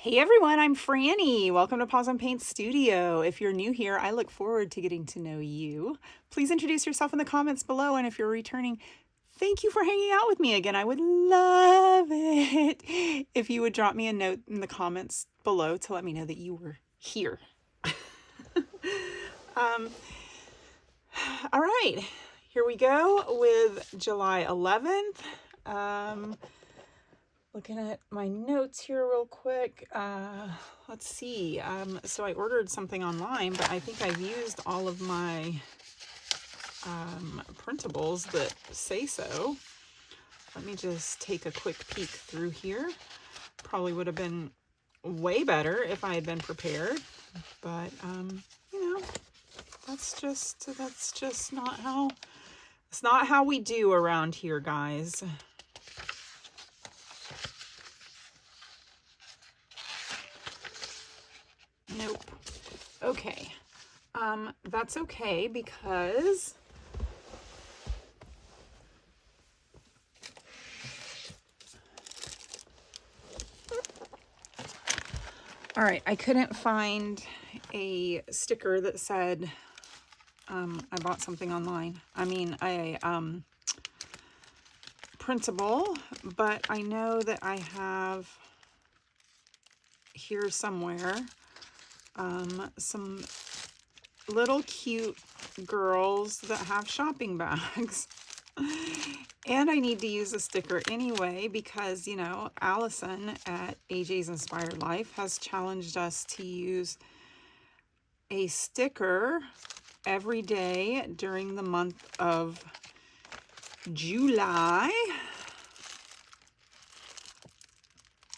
Hey everyone, I'm Franny. Welcome to Pause on Paint Studio. If you're new here, I look forward to getting to know you. Please introduce yourself in the comments below, and if you're returning, thank you for hanging out with me again. I would love it if you would drop me a note in the comments below to let me know that you were here. All right, here we go with July 11th. Looking at my notes here real quick. Let's see. So I ordered something online, but I think I've used all of my printables that say so. Let me just take a quick peek through here. Probably would have been way better if I had been prepared, but you know, that's just not how it's not how we do around here, guys. Nope. Okay. That's okay because all right, I couldn't find a sticker that said I bought something online. I mean, a printable, but I know that I have here somewhere some little cute girls that have shopping bags. And I need to use a sticker anyway because, you know, Allison at AJ's Inspired Life has challenged us to use a sticker every day during the month of July.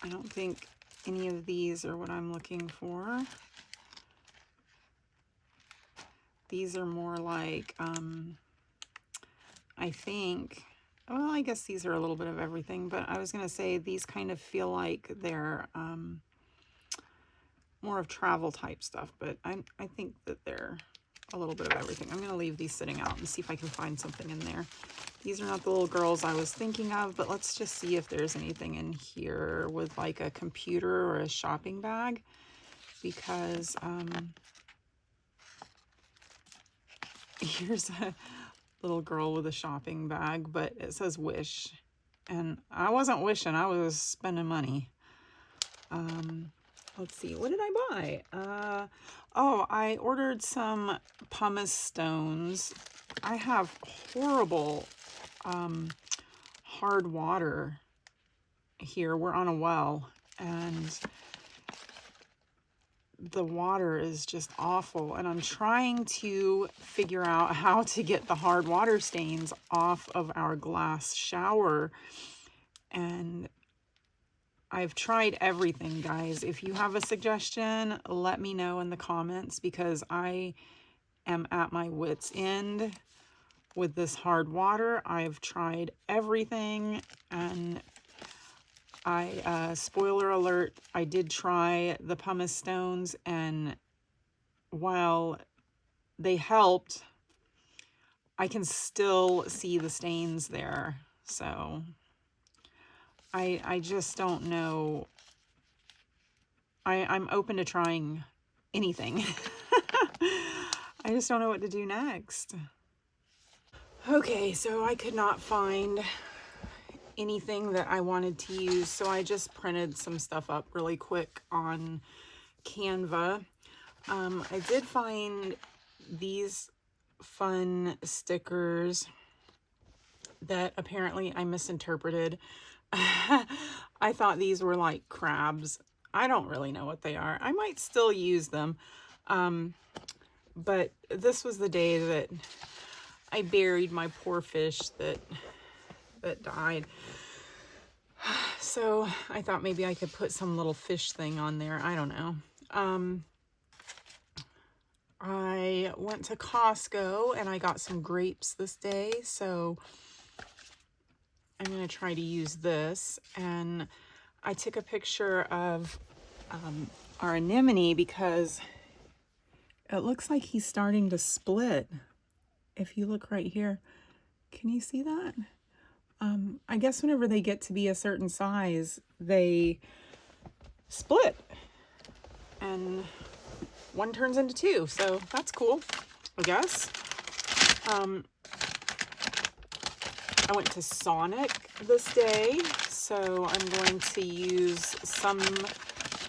I don't think any of these are what I'm looking for. These are more like, I think, well, I guess these are a little bit of everything, but I was going to say these kind of feel like they're more of travel type stuff, but I think that they're a little bit of everything. I'm going to leave these sitting out and see if I can find something in there. These are not the little girls I was thinking of, but let's just see if there's anything in here with like a computer or a shopping bag, because here's a little girl with a shopping bag, but it says wish, and I wasn't wishing, I was spending money. Let's see, what did I buy? Oh, I ordered some pumice stones. I have horrible hard water here. We're on a well, and the water is just awful, and I'm trying to figure out how to get the hard water stains off of our glass shower, and I've tried everything, guys. If you have a suggestion, let me know in the comments, because I am at my wit's end with this hard water. I've tried everything, and spoiler alert, I did try the pumice stones, and while they helped, I can still see the stains there. So I just don't know. I'm open to trying anything. I just don't know what to do next. Okay, so I could not find anything that I wanted to use, so I just printed some stuff up really quick on Canva. I did find these fun stickers that apparently I misinterpreted. I thought these were like crabs. I don't really know what they are. I might still use them. But this was the day that I buried my poor fish that died. So I thought maybe I could put some little fish thing on there. I don't know. I went to Costco and I got some grapes this day, so I'm going to try to use this. And I took a picture of our anemone because it looks like he's starting to split. If you look right here, can you see that? I guess whenever they get to be a certain size, they split. And one turns into two, so that's cool, I guess. I went to Sonic this day, so I'm going to use some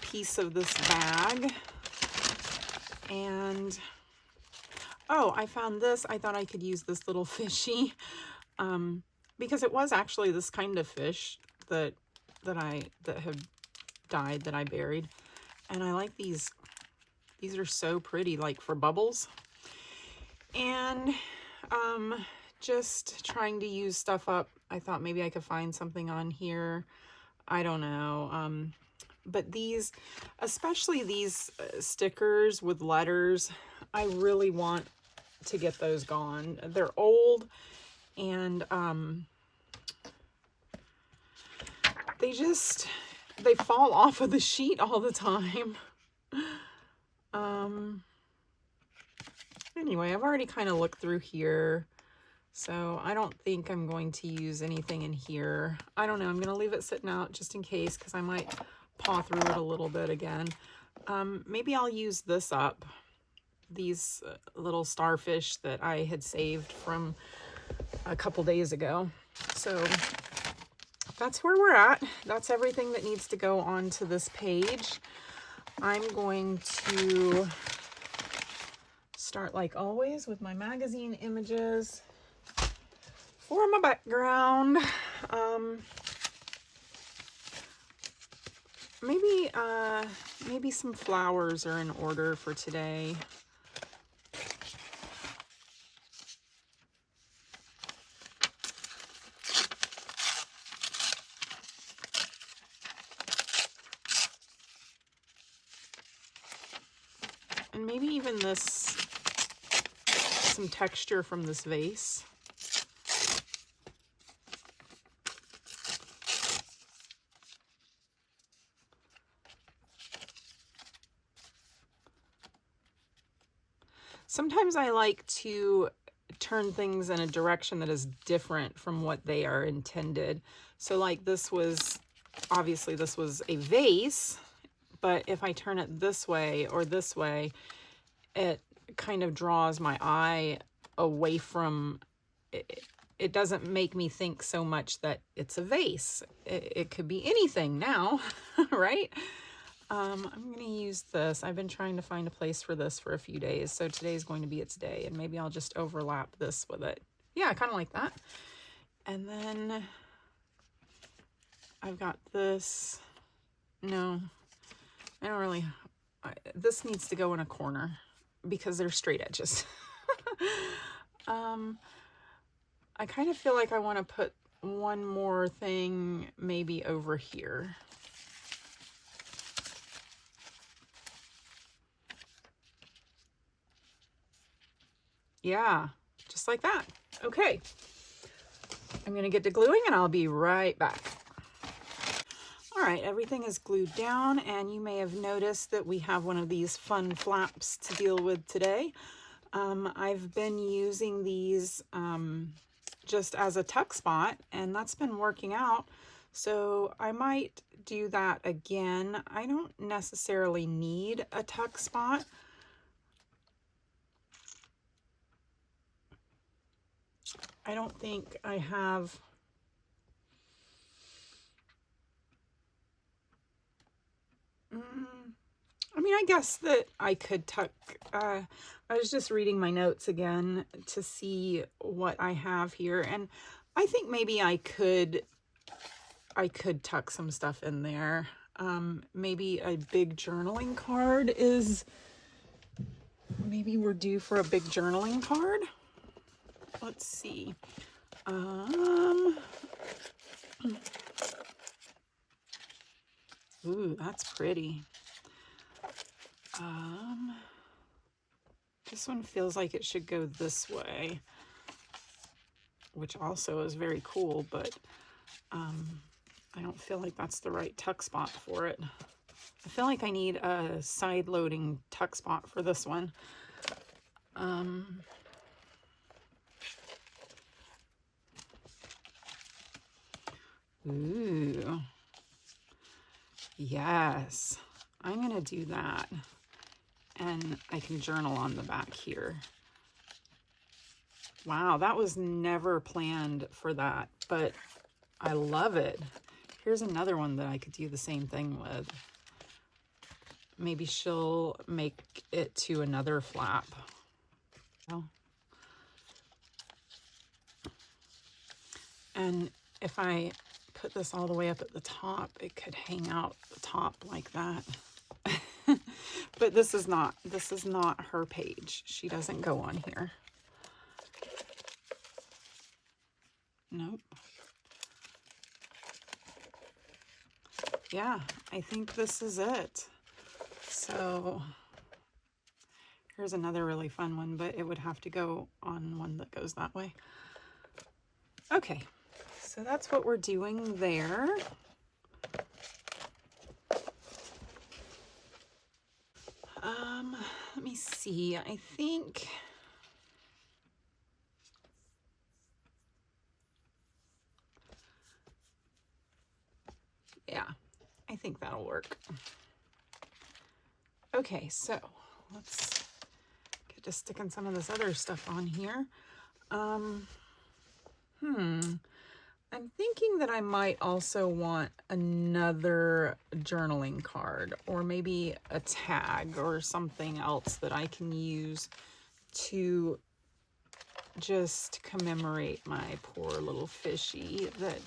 piece of this bag. And oh, I found this. I thought I could use this little fishy, because it was actually this kind of fish that had died that I buried, and I like these. These are so pretty, like for bubbles. And just trying to use stuff up. I thought maybe I could find something on here. I don't know. But these, especially these stickers with letters, I really want to get those gone. They're old, and they fall off of the sheet all the time. Anyway, I've already kind of looked through here, so I don't think I'm going to use anything in here. I don't know. I'm going to leave it sitting out just in case, because I might paw through it a little bit again. Maybe I'll use this up. These little starfish that I had saved from a couple days ago. So that's where we're at. That's everything that needs to go onto this page. I'm going to start, like always, with my magazine images for my background. Maybe some flowers are in order for today. And maybe even some texture from this vase. Sometimes I like to turn things in a direction that is different from what they are intended. So like obviously this was a vase, but if I turn it this way or this way, it kind of draws my eye away from it. It doesn't make me think so much that it's a vase. It could be anything now, right? I'm going to use this. I've been trying to find a place for this for a few days, so today's going to be its day, and maybe I'll just overlap this with it. Yeah, I kind of like that. And then I've got this. No, I don't really. This needs to go in a corner because they're straight edges. I kind of feel like I want to put one more thing maybe over here. Yeah, just like that. Okay, I'm gonna get to gluing and I'll be right back. All right, everything is glued down, and you may have noticed that we have one of these fun flaps to deal with today. I've been using these just as a tuck spot, and that's been working out. So I might do that again. I don't necessarily need a tuck spot. I don't think I have. I mean, I guess that I could tuck. I was just reading my notes again to see what I have here, and I think maybe I could tuck some stuff in there. Maybe a big journaling card maybe we're due for a big journaling card. Let's see. Ooh, that's pretty. This one feels like it should go this way, which also is very cool, but I don't feel like that's the right tuck spot for it. I feel like I need a side-loading tuck spot for this one. Ooh. Yes, I'm gonna do that. And I can journal on the back here. Wow, that was never planned for that, but I love it. Here's another one that I could do the same thing with. Maybe she'll make it to another flap. And if I put this all the way up at the top, it could hang out the top like that. But this is not her page. She doesn't go on here. Nope. Yeah, I think this is it. So here's another really fun one, but it would have to go on one that goes that way. Okay, so that's what we're doing there. Let me see. I think yeah, I think that'll work. Okay, so let's get to sticking some of this other stuff on here. I'm thinking that I might also want another journaling card, or maybe a tag or something else that I can use to just commemorate my poor little fishy. That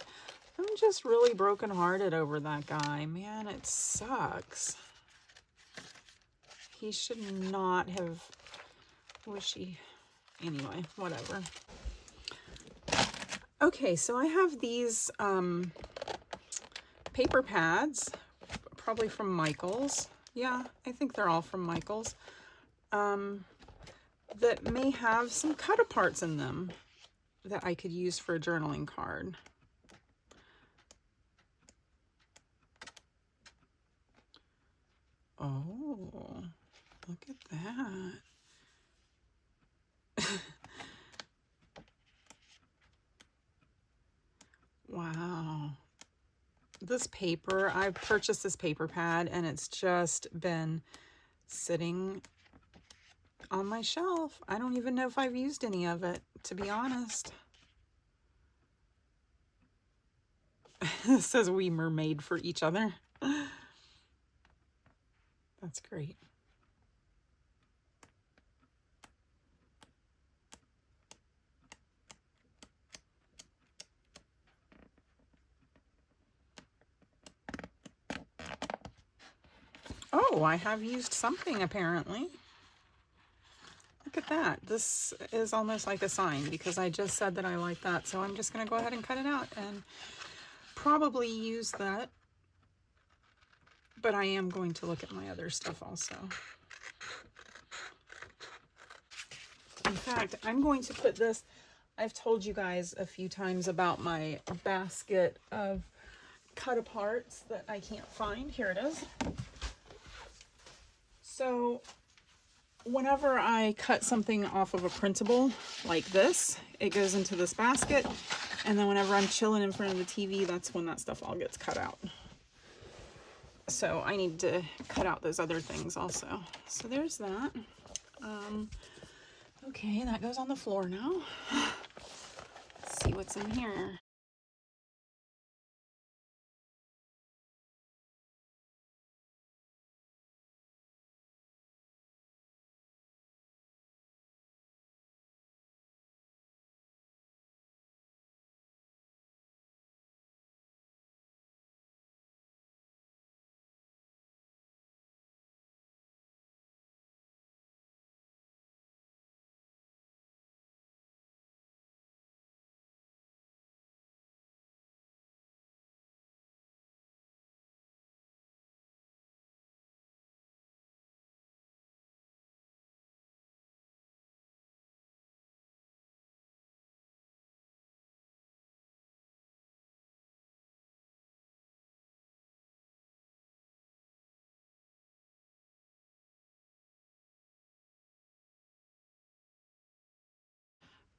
I'm just really brokenhearted over that guy. Man, it sucks. He should not have. Anyway, whatever. Okay, so I have these paper pads, probably from Michaels. Yeah, I think they're all from Michaels. That may have some cut-aparts in them that I could use for a journaling card. Oh, look at that. Wow. This paper, I purchased this paper pad and it's just been sitting on my shelf. I don't even know if I've used any of it, to be honest. It says we mermaid for each other. That's great. Oh, I have used something apparently. Look at that. This is almost like a sign because I just said that I like that. So I'm just going to go ahead and cut it out and probably use that. But I am going to look at my other stuff also. In fact, I'm going to put this, I've told you guys a few times about my basket of cut-aparts that I can't find. Here it is. So whenever I cut something off of a printable like this, it goes into this basket. And then whenever I'm chilling in front of the TV, that's when that stuff all gets cut out. So I need to cut out those other things also. So there's that. Okay, that goes on the floor now. Let's see what's in here.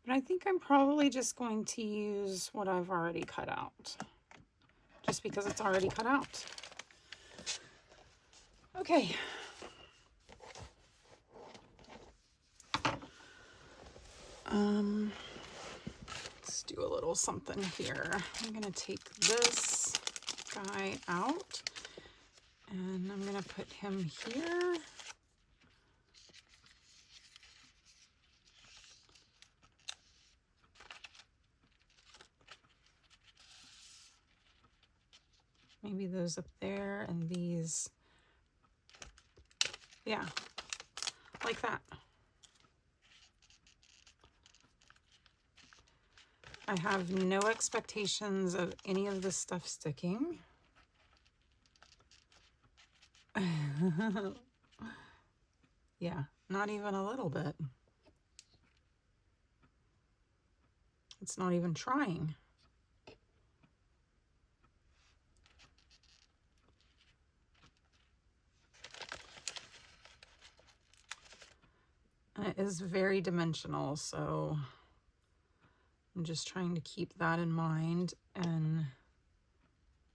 But I think I'm probably just going to use what I've already cut out. Just because it's already cut out. Okay. Let's do a little something here. I'm gonna take this guy out and I'm gonna put him here. Maybe those up there and these, yeah, like that. I have no expectations of any of this stuff sticking. Yeah, not even a little bit. It's not even trying. And it is very dimensional, so I'm just trying to keep that in mind and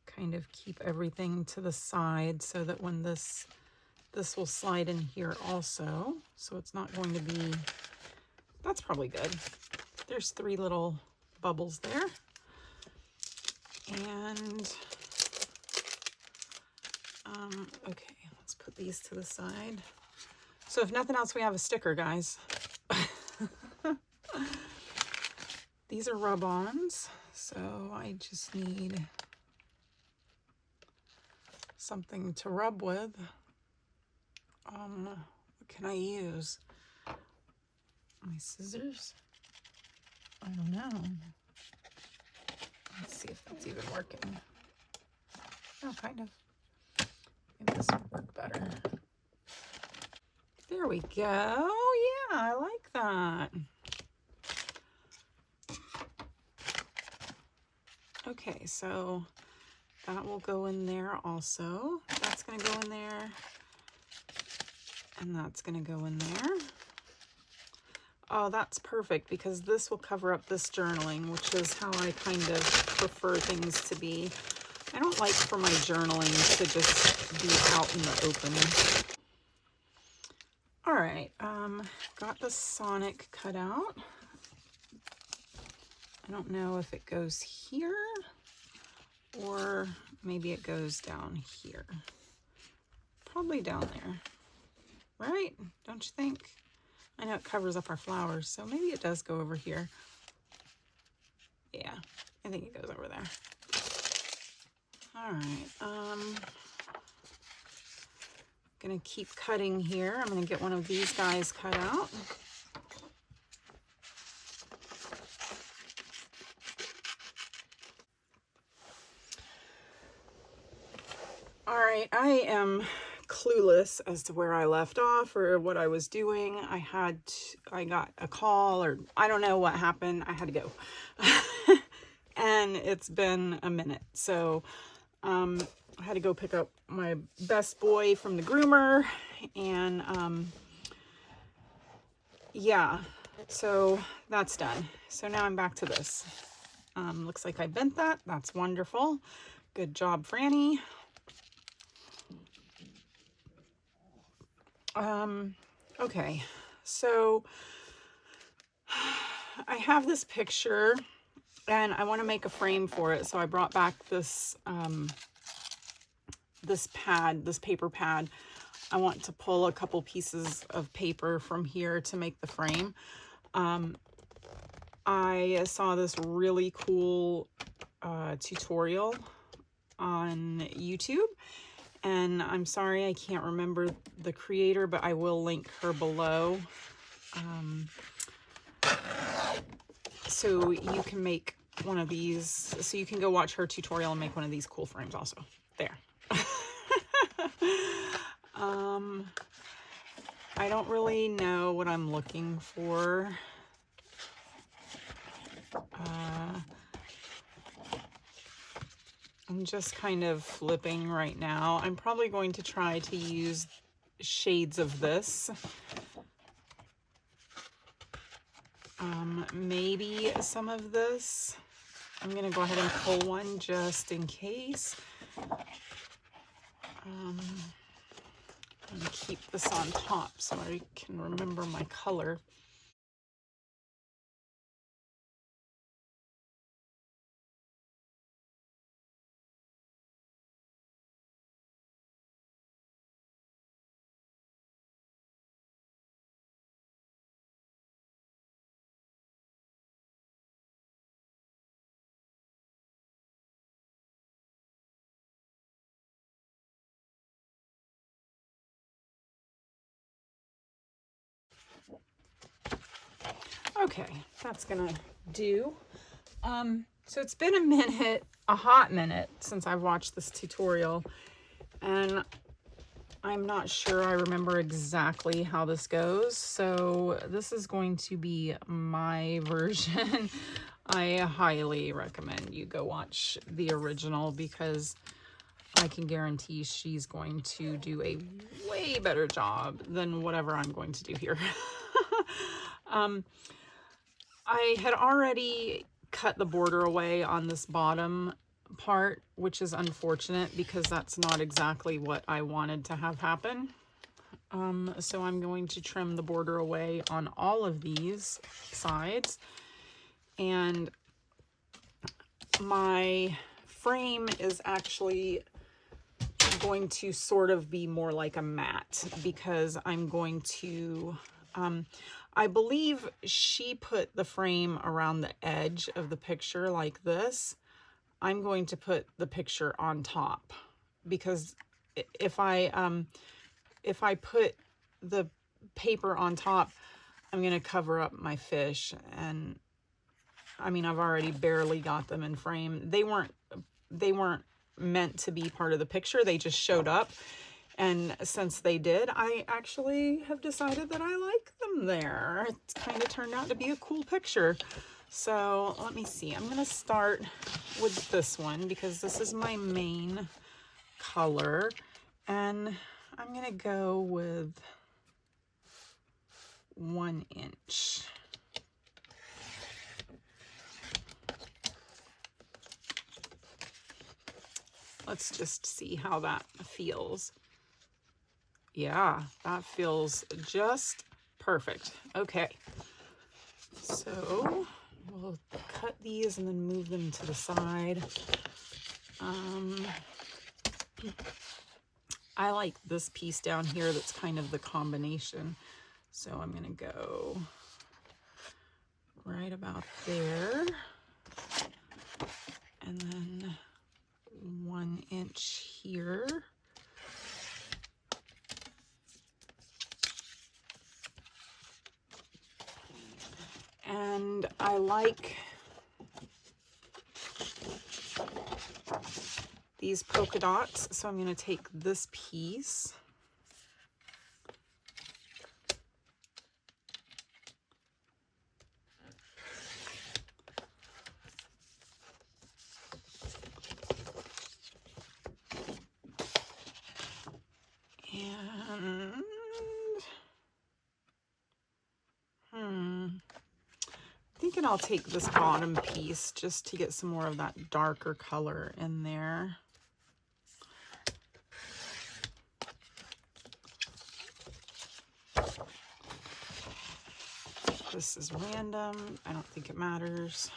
kind of keep everything to the side so that when this will slide in here also. So it's not going to be, that's probably good. There's 3 little bubbles there. And, okay, let's put these to the side. So if nothing else, we have a sticker, guys. These are rub-ons, so I just need something to rub with. What can I use? My scissors? I don't know. Let's see if that's even working. Oh, kind of. Maybe this would work better. There we go. Yeah, I like that. Okay, so that will go in there also. That's going to go in there. And that's going to go in there. Oh, that's perfect because this will cover up this journaling, which is how I kind of prefer things to be. I don't like for my journaling to just be out in the open. All right, got the Sonic cut out. I don't know if it goes here or maybe it goes down here. Probably down there, right? Don't you think? I know it covers up our flowers, so maybe it does go over here. Yeah, I think it goes over there. All right, gonna keep cutting here. I'm gonna get one of these guys cut out. All right, I am clueless as to where I left off or what I was doing. I got a call or I don't know what happened. I had to go. And it's been a minute. So I had to go pick up my best boy from the groomer and yeah, so that's done. So now I'm back to this. Looks like I bent that. That's wonderful. Good job, Franny. Okay, so I have this picture and I want to make a frame for it. So I brought back this, this paper pad. I want to pull a couple pieces of paper from here to make the frame. I saw this really cool tutorial on YouTube. And I'm sorry, I can't remember the creator, but I will link her below. So you can make one of these. So you can go watch her tutorial and make one of these cool frames also. There. I don't really know what I'm looking for. I'm just kind of flipping right now. I'm probably going to try to use shades of this. Maybe some of this. I'm going to go ahead and pull one just in case. trying to keep this on top so I can remember my color. Okay, that's gonna do. So it's been a minute, a hot minute, since I've watched this tutorial, and I'm not sure I remember exactly how this goes. So this is going to be my version. I highly recommend you go watch the original because I can guarantee she's going to do a way better job than whatever I'm going to do here. I had already cut the border away on this bottom part, which is unfortunate because that's not exactly what I wanted to have happen. So I'm going to trim the border away on all of these sides. And my frame is actually going to sort of be more like a mat because I'm going to, I believe she put the frame around the edge of the picture like this. I'm going to put the picture on top because if I put the paper on top, I'm going to cover up my fish. And I mean, I've already barely got them in frame. They weren't meant to be part of the picture. They just showed up. And since they did, I actually have decided that I like them there. It's kind of turned out to be a cool picture. So let me see. I'm going to start with this one because this is my main color. And I'm going to go with 1 inch. Let's just see how that feels. Yeah, that feels just perfect. Okay, so we'll cut these and then move them to the side. I like this piece down here that's kind of the combination. So I'm gonna go right about there. And then 1 inch here. And I like these polka dots, so I'm going to take this piece and thinking I'll take this bottom piece just to get some more of that darker color in there. This is random. I don't think it matters.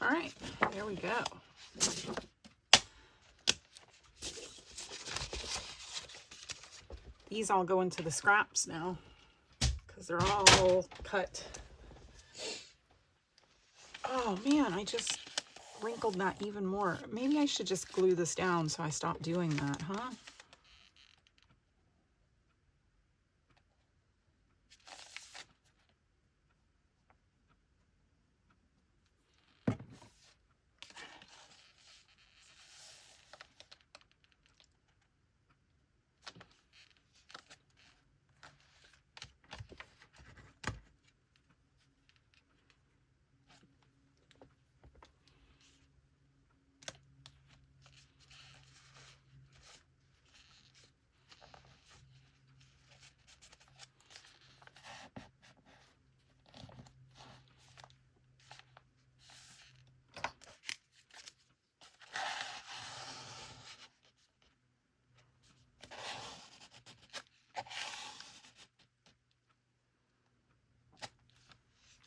All right, there we go. These all go into the scraps now because they're all cut. Oh man, I just wrinkled that even more. Maybe I should just glue this down so I stop doing that, huh?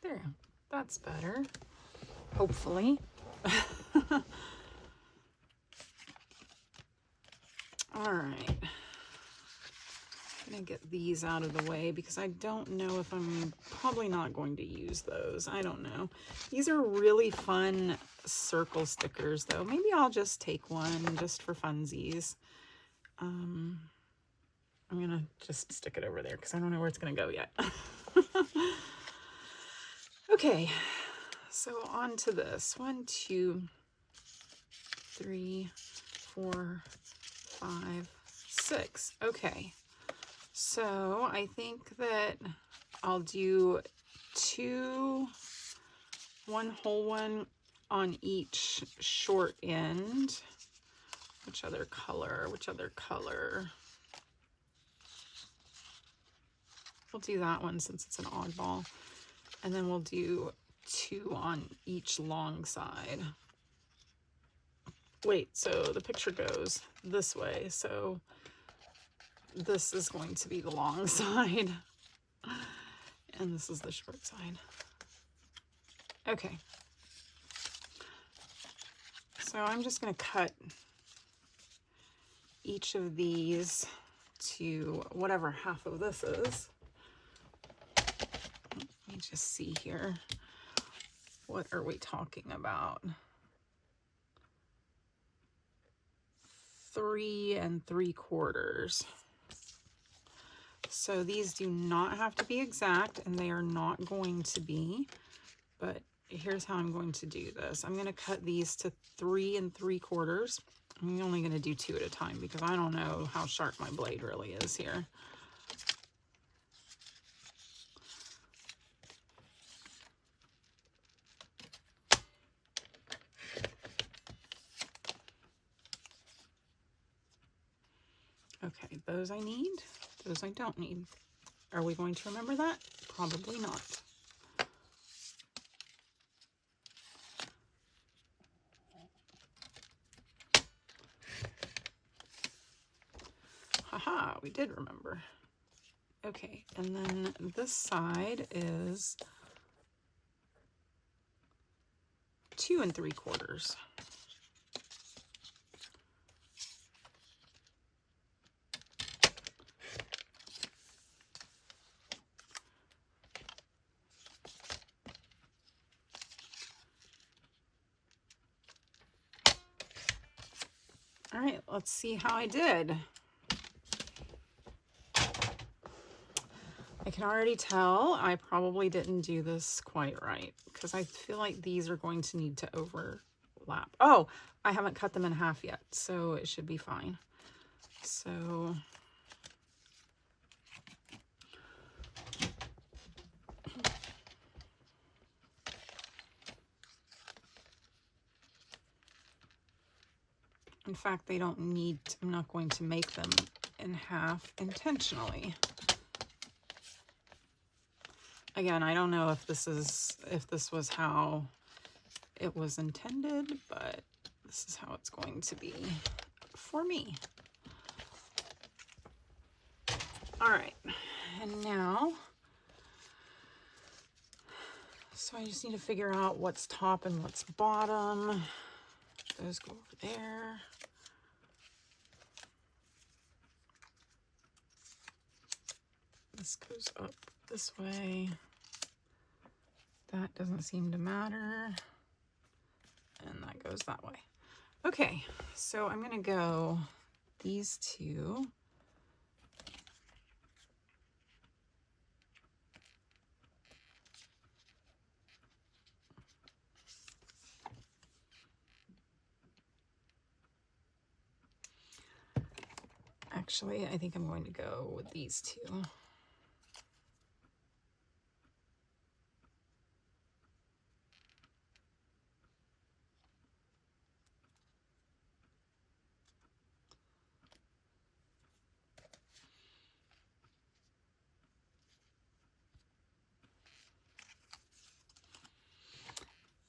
There, that's better. Hopefully. All right. I'm gonna get these out of the way because I don't know if I'm probably not going to use those. I don't know. These are really fun circle stickers though. Maybe I'll just take one just for funsies. I'm gonna just stick it over there because I don't know where it's gonna go yet. Okay, so on to this. 1, 2, 3, 4, 5, 6. Okay, so I think that I'll do 2, 1 whole one on each short end. Which other color? Which other color? We'll do that one since it's an oddball. And then we'll do 2 on each long side. Wait, so the picture goes this way. So this is going to be the long side. And this is the short side. Okay. So I'm just going to cut each of these to whatever half of this is. Let me just see here. What are we talking about? 3 3/4. So these do not have to be exact, and they are not going to be, but here's how I'm going to do this. I'm going to cut these to 3 3/4. I'm only going to do 2 at a time because I don't know how sharp my blade really is here. Okay, those I need, those I don't need. Are we going to remember that? Probably not. Haha, we did remember. Okay, and then this side is 2 3/4. All right, let's see how I did. I can already tell I probably didn't do this quite right because I feel like these are going to need to overlap. Oh, I haven't cut them in half yet, so it should be fine. So in fact, they don't need, I'm not going to make them in half intentionally. Again, I don't know if this was how it was intended, but this is how it's going to be for me. All right, and now, so I just need to figure out what's top and what's bottom. Those go over there. This goes up this way. That doesn't seem to matter. And that goes that way. Okay, so I'm gonna go these two. Actually, I think I'm going to go with these two.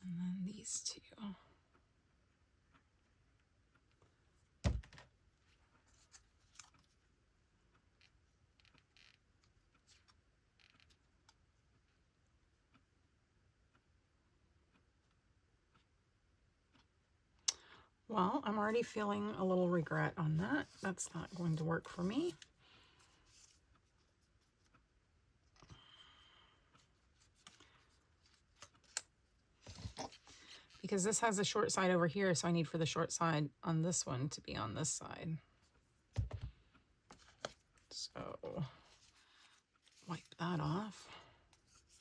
And then these two. Well, I'm already feeling a little regret on that. That's not going to work for me. Because this has a short side over here, so I need for the short side on this one to be on this side. So wipe that off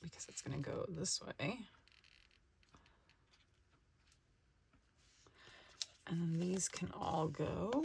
because it's going to go this way. And then these can all go.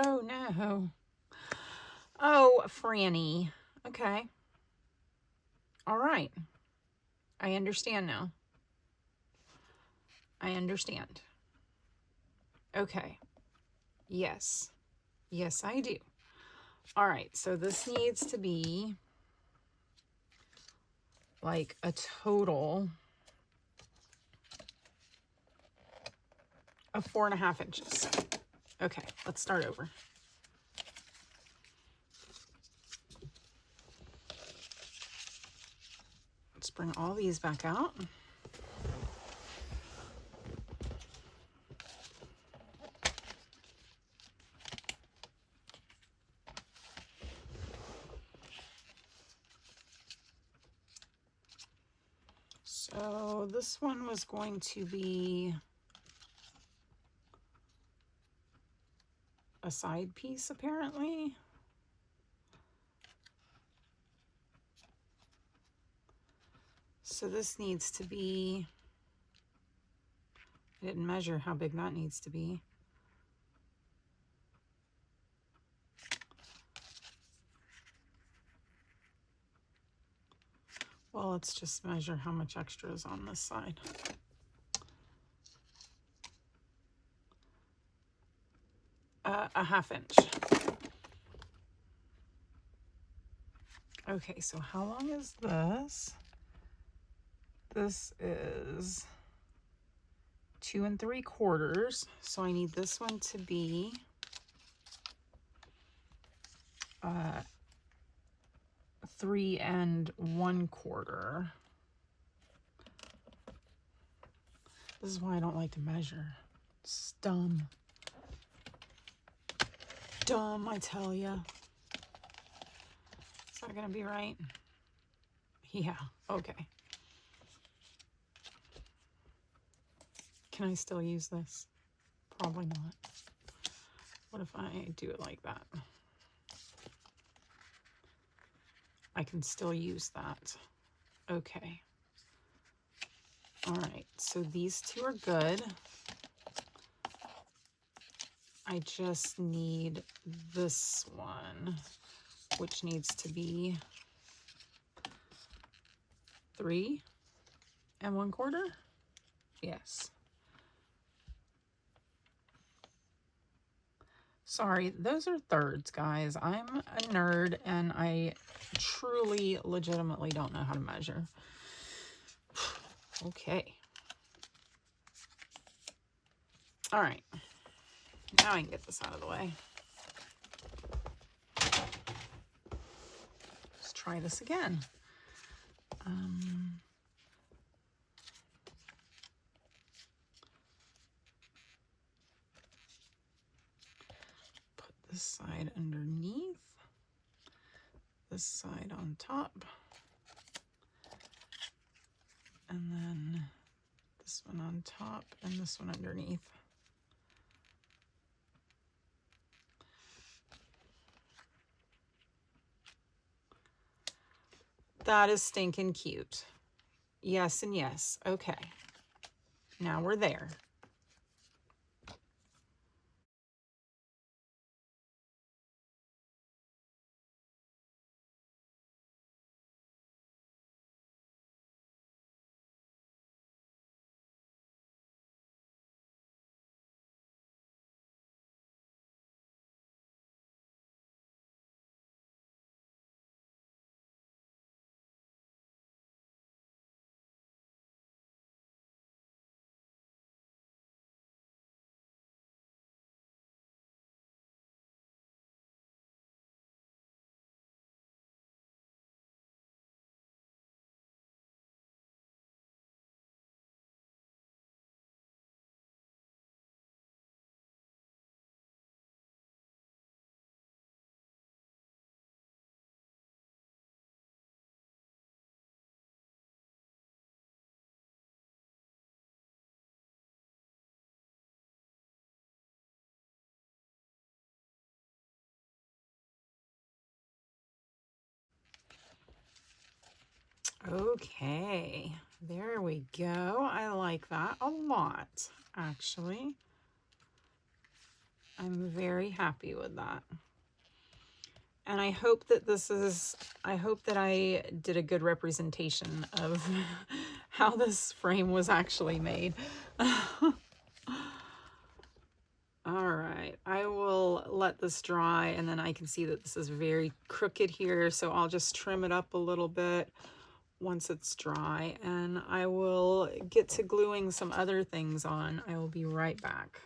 Oh no. Oh, Franny. Okay. All right. I understand now. I understand. Okay. Yes. Yes, I do. All right. So this needs to be like a total of 4.5 inches. Okay. Let's start over. Let's bring all these back out. So this one was going to be a side piece, apparently. So this needs to be, I didn't measure how big that needs to be. Well, let's just measure how much extra is on this side. A 1/2 inch. Okay, so how long is this? This is 2 3/4. So I need this one to be 3 1/4. This is why I don't like to measure. It's dumb. Dumb, I tell ya. Is that gonna be right? Yeah, okay. Can I still use this? Probably not. What if I do it like that? I can still use that. Okay. All right, so these two are good. I just need this one, which needs to be 3 1/4. Yes. Sorry, those are thirds, guys. I'm a nerd and I truly, legitimately don't know how to measure. Okay. All right. Now I can get this out of the way. Let's try this again. Put this side underneath, this side on top, and then this one on top and this one underneath. That is stinking cute. Yes and yes. Okay. Now we're there. Okay, there we go. I like that a lot, actually. I'm very happy with that. And I hope that I hope that I did a good representation of how this frame was actually made. All right, I will let this dry, and then I can see that this is very crooked here, so I'll just trim it up a little bit once it's dry, and I will get to gluing some other things on. I will be right back.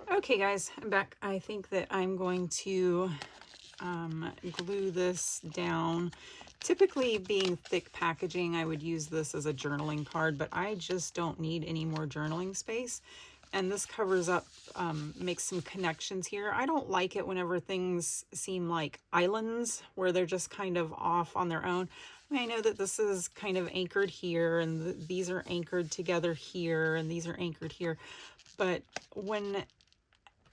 Okay guys, I'm back. I think that I'm going to glue this down. Typically, being thick packaging, I would use this as a journaling card, but I just don't need any more journaling space. And this covers up, makes some connections here. I don't like it whenever things seem like islands where they're just kind of off on their own. I mean, I know that this is kind of anchored here, and these are anchored together here, and these are anchored here. But when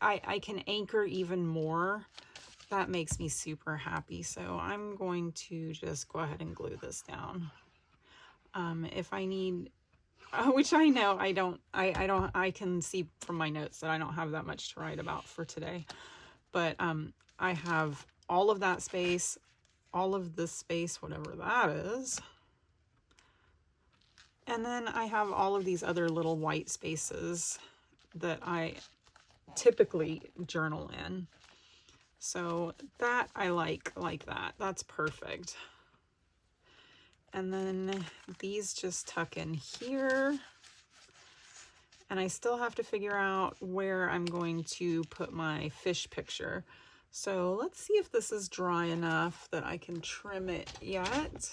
I can anchor even more, that makes me super happy. So I'm going to just go ahead and glue this down. If I need, which I know I can see from my notes that I don't have that much to write about for today, but I have all of that space, all of this space, whatever that is. And then I have all of these other little white spaces that I typically journal in. So that I like that. That's perfect. And then these just tuck in here. And I still have to figure out where I'm going to put my fish picture. So let's see if this is dry enough that I can trim it yet.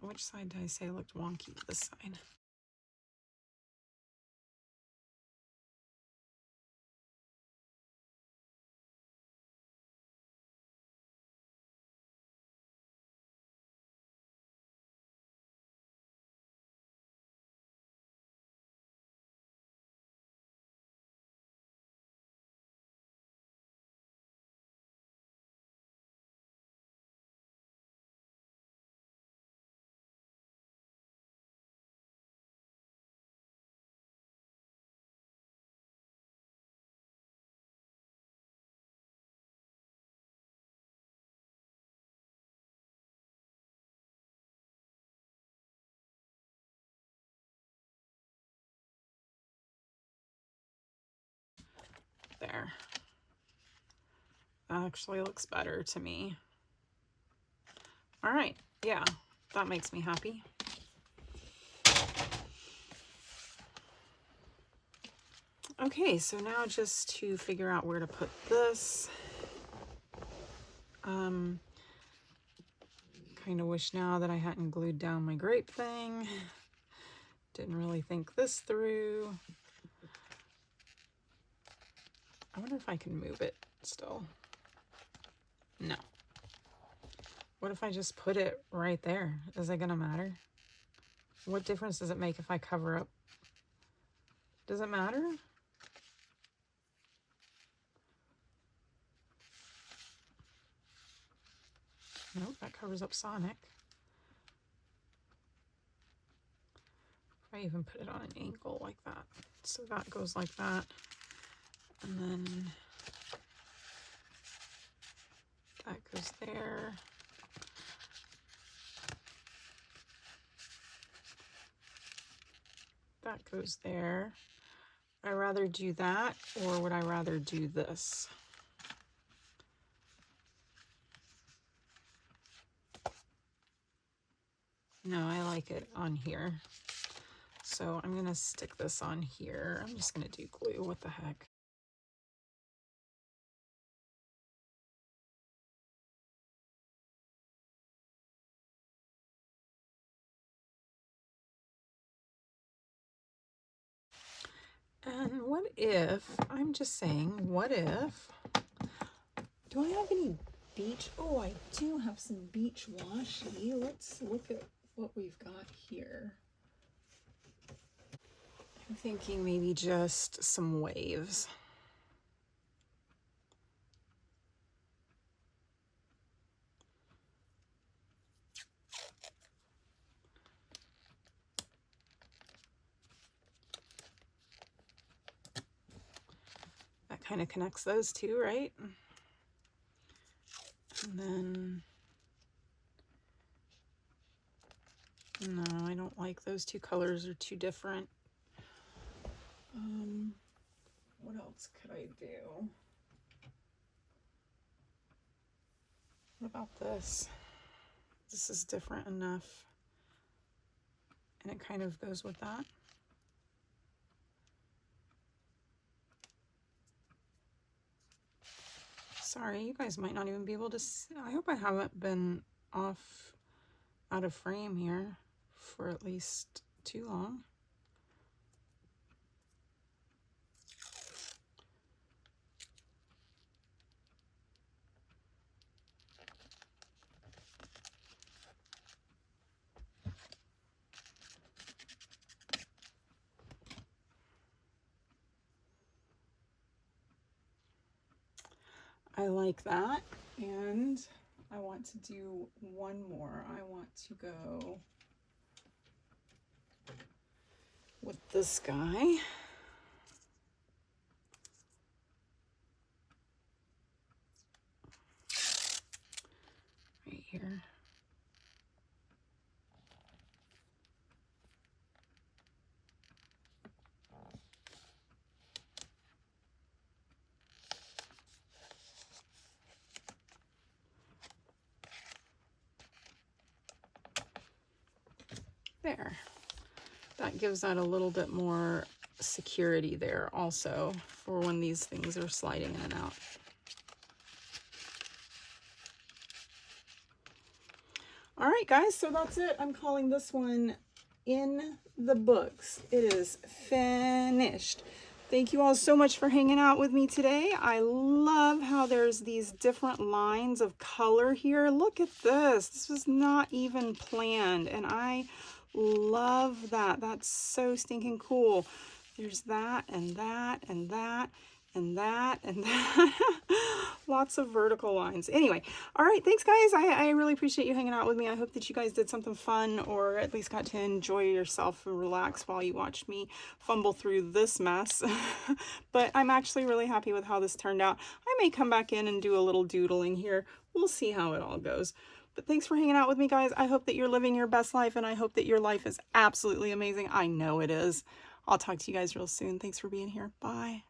Which side did I say looked wonky? This side. There. That actually looks better to me. All right, yeah, that makes me happy. Okay, so now just to figure out where to put this. Kind of wish now that I hadn't glued down my grape thing. Didn't really think this through. I wonder if I can move it still. No. What if I just put it right there? Is it gonna matter? What difference does it make if I cover up? Does it matter? Nope, that covers up Sonic. If I even put it on an angle like that. So that goes like that. And then that goes there. That goes there. Would I rather do that, or would I rather do this? No, I like it on here. So I'm gonna stick this on here. I'm just gonna do glue, what the heck. And what if, I'm just saying, what if, do I have any beach? Oh, I do have some beach washi. Let's look at what we've got here. I'm thinking maybe just some waves. kind of connects those two, right? And then, no, I don't like those two colors, are too different. What else could I do? What about this? This is different enough, and it kind of goes with that. Sorry, you guys might not even be able to see. I hope I haven't been out of frame here for at least too long. I like that, and I want to do one more. I want to go with this guy. Right here. There. That gives that a little bit more security there also for when these things are sliding in and out. All right, guys, so that's it. I'm calling this one in the books. It is finished. Thank you all so much for hanging out with me today. I love how there's these different lines of color here. Look at this. This was not even planned, and I love that. That's so stinking cool. There's that and that and that and that and that. Lots of vertical lines. Anyway, all right, thanks guys. I really appreciate you hanging out with me. I hope that you guys did something fun, or at least got to enjoy yourself and relax while you watched me fumble through this mess. But I'm actually really happy with how this turned out. I may come back in and do a little doodling here. We'll see how it all goes. But thanks for hanging out with me, guys. I hope that you're living your best life, and I hope that your life is absolutely amazing. I know it is. I'll talk to you guys real soon. Thanks for being here. Bye.